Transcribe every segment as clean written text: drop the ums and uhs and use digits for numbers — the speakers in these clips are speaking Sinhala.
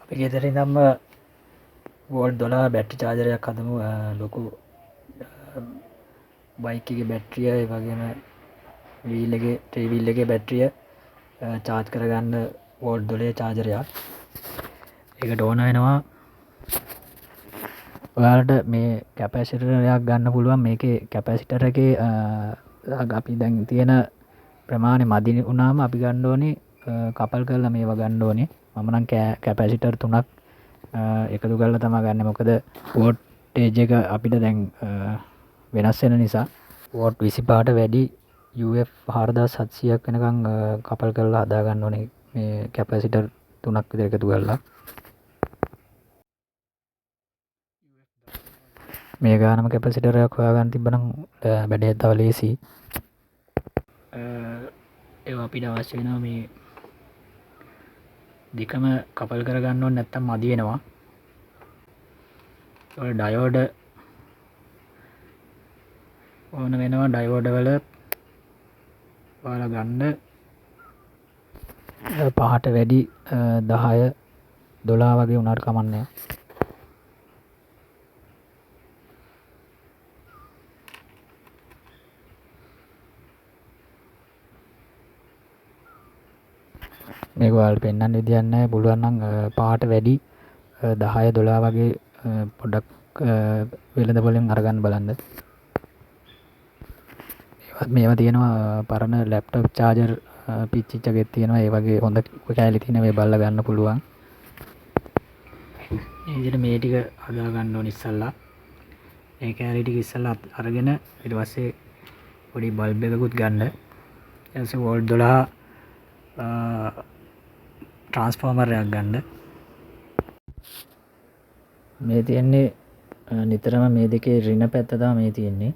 ගෙදර ඉඳන්ම වෝල්ට් 12 බැටරි චාර්ජරයක් හදමු. ලොකු බයික් එකේ බැටරිය ඒ වගේම ට්‍රී වීල් එකේ බැටරිය චාර්ජ් කරගන්න වෝල්ට් 12 චාර්ජරයක්. ඒකට ඕන වෙනවා ඔයාලට මේ කැපැසිටරයක් ගන්න පුළුවන්. මේකේ කැපැසිටර් එකේ අපි දැන් තියෙන ප්‍රමාණය මදි වුණාම අපි ගන්න ඕනේ කපල් කරලා මේවා ගන්න ඕනේ. මම නම් කැපැසිටර් 3ක් එකතු කරලා තමයි ගන්න. මොකද වෝල්ටේජ් එක අපිට දැන් වෙනස් වෙන නිසා වෝල්ට් 25ට වැඩි UF 4700ක් වෙනකන් කපල් කරලා හදා ගන්න ඕනේ මේ කැපැසිටර් 3ක් විතර එකතු කරලා. මේ ගානම කැපැසිටරයක් හොයාගන්න තිබ්බනම් වැඩේ තව ලේසි. ඒවා අපිට අවශ්‍ය වෙනවා මේ දෙකම කපල් කරගන්න ඕනේ නැත්තම් මදි වෙනවා. ඔය ඩයෝඩ් ඕන වෙනවා. ඩයෝඩ් වල ඔයාලා ගන්න 5ට වැඩි 10 12 වගේ උනාට කමන්නේ. මේක ඔයාලට පෙන්වන්න විදියක් නැහැ. පුළුවන් නම් 5ට වැඩි 10 12 වගේ පොඩ්ඩක් වෙළඳ පොලෙන් අරගන්න බලන්න. මේවා තියෙනවා පරණ ලැප්ටොප් චාර්ජර් පිච්චිච්ච ගෙත් තියෙනවා. ඒ වගේ හොඳ කැලි තියෙන මේ බලලා ගන්න පුළුවන්. මේ විදිහට මේ ටික හදා ගන්න ඕනේ ඉස්සල්ලා. මේ කැලි ටික ඉස්සල්ලා අරගෙන ඊට පස්සේ පොඩි බල්බ් එකකුත් ගන්න. ඊට පස්සේ වෝල්ට් 12 ට්‍රාන්ස්ෆෝමර් එකක් ගන්න. මේ තියෙන්නේ නිතරම මේ දෙකේ ඍණ පැත්ත තමයි මේ තියෙන්නේ.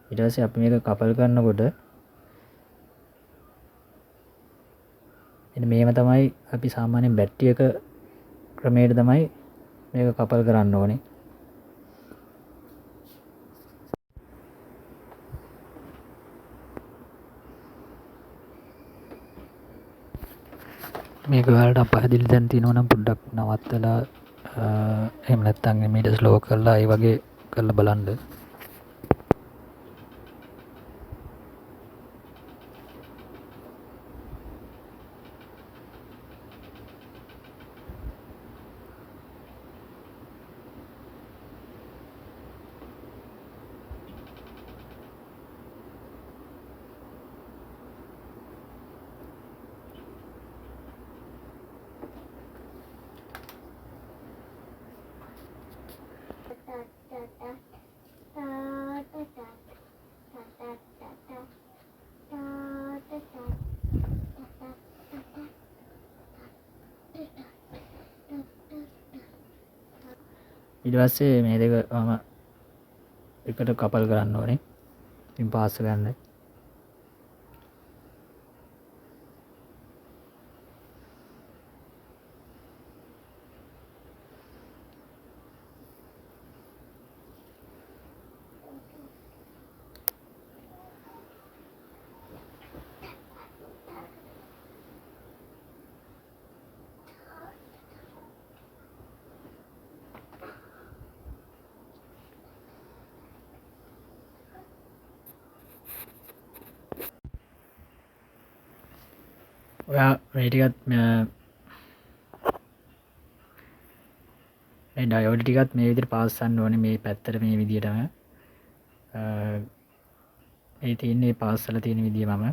ඊට පස්සේ අපි මේක කපල් කරනකොට එන්න මේව තමයි අපි සාමාන්‍යයෙන් බැටරි එක ක්‍රමයට තමයි මේක කපල් කරන්න ඕනේ. මේක ඔයාලට අපහැදිලි දැන් තියෙනවා නම් පොඩ්ඩක් නවත්තලා එහෙම නැත්නම් මීට ස්ලෝ කරලා ඒ වගේ කරලා බලන්න. ඊට පස්සේ මේ දෙක මම එකට කපල් කරන්න ඕනේ. ඉතින් පාස් ගන්න. ඔයා මේ ටිකත් මේ ඩයෝඩ් ටිකත් මේ විදිහට පාස් කරන්න ඕනේ. මේ පැත්තට මේ විදිහටම මේ තියෙන්නේ පාස් කරලා තියෙන විදිය මම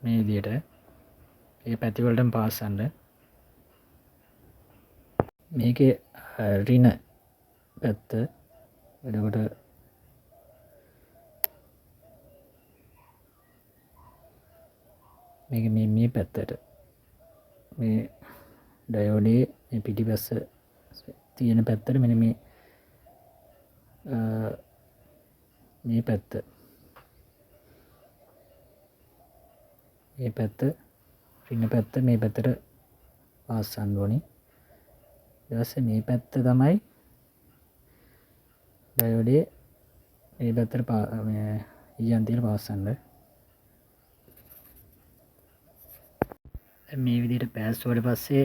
මේ විදිහට මේ පැති වලටම පාස් කරන්න. මේකේ ඍණ පැත්ත එතකොට මේක මේ පැත්තට මේ ඩයෝඩේ මේ පිටිපස්ස තියෙන පැත්තට මෙන්න මේ පැත්ත ඍණ පැත්ත මේ පැත්තට පාස් කරන්න ඕනේ. ඊට පස්සේ මේ පැත්ත තමයි ඩයෝඩේ මේ පැත්තට මේ ඊයන් තියලා පාස් කරන්න. මේ විදිහට පෑස්සුවට පස්සේ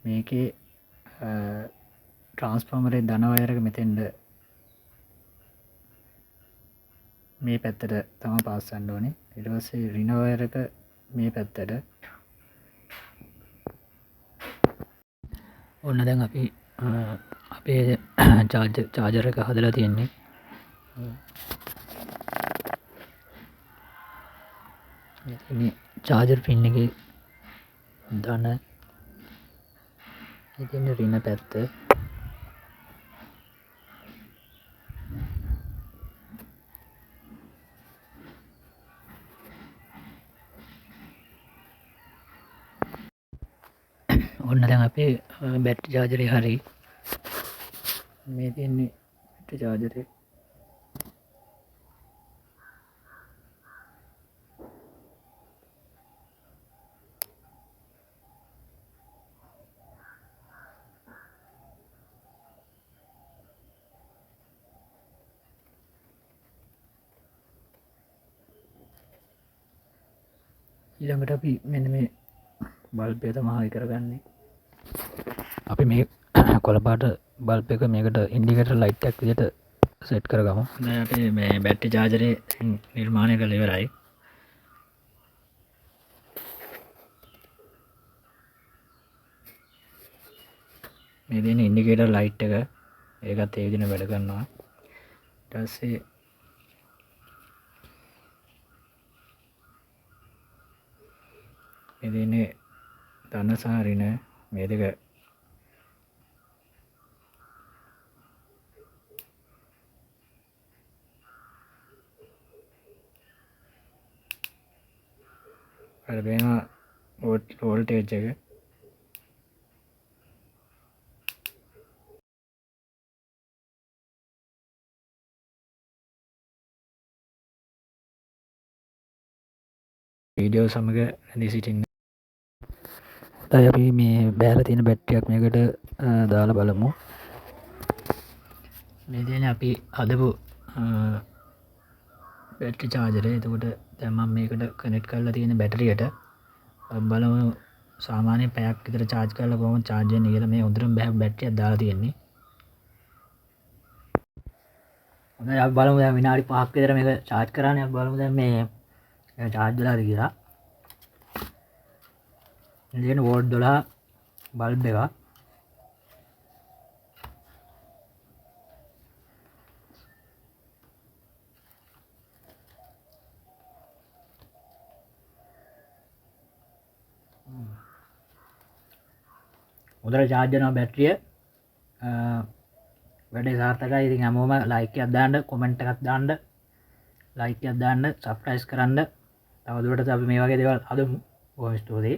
මේකේ ට්‍රාන්ස්ෆෝමරේ ධන වයරක මෙතෙන්ට මේ පැත්තට තමයි පාස් කරන්න ඕනේ. ඊට පස්සේ ඍණ වයරක මේ පැත්තට. ඔන්න දැන් අපි අපේ චාර්ජර් එක හදලා තියෙන්නේ. මේ චාර්ජර් පින් එකේ ධන ඉතින් ඍණ පැත්ත ඔන්න දැන් අපේ බැටරි චාර්ජරේ හරි මේ තියෙන්නේ බැටරි චාර්ජරේ ඊළඟට අපි මෙන්න මේ බල්බ් එක තමයි හයි කරගන්නේ. අපි මේ කොළපාට බල්බ් එක මේකට ඉන්ඩිකේටර් ලයිට් එකක් විදිහට සෙට් කරගමු. දැන් අපි මේ බැටරි චාර්ජරේ නිර්මාණය කරලා ඉවරයි. මේ දෙන ඉන්ඩිකේටර් ලයිට් එක ඒකත් ඒ විදිහට වැඩ කරනවා. ඊට පස්සේ මේ දෙන්නේ ධන සහ ඍණ මේ දෙක අර වෙනවා වෝල්ටේජ් එක වීඩියෝ සමග රැඳී සිටින්න. හොඳයි අපි මේ බෑලා තියෙන බැටරියක් මේකට දාලා බලමු. මේ තියෙන අපි හදපු බැටරි චාර්ජරේ. එතකොට දැන් මම මේකට කනෙක්ට් කරලා තියෙන බැටරියට බලමු සාමාන්‍ය පැයක් විතර charge කරලා කොහොමද charge වෙන්නේ කියලා. මේ හොඳටම බැටරියක් දාලා තියෙන්නේ. හොඳයි අපි බලමු දැන් විනාඩි 5ක් විතර මේක charge කරානේ. අපි බලමු දැන් මේ charge වෙලාද කියලා. ඉතින් වෝල්ට් 12 බල්බ් එක හොඳට charge වෙනවා බැටරිය. වැඩේ සාර්ථකයි. ඉතින් හැමෝම like එකක් දාන්න, comment එකක් දාන්න, like එකක් දාන්න, subscribe කරන්න. තවදුරටත් අපි මේ වගේ දේවල් හදමු. බොහොම ස්තුතියි.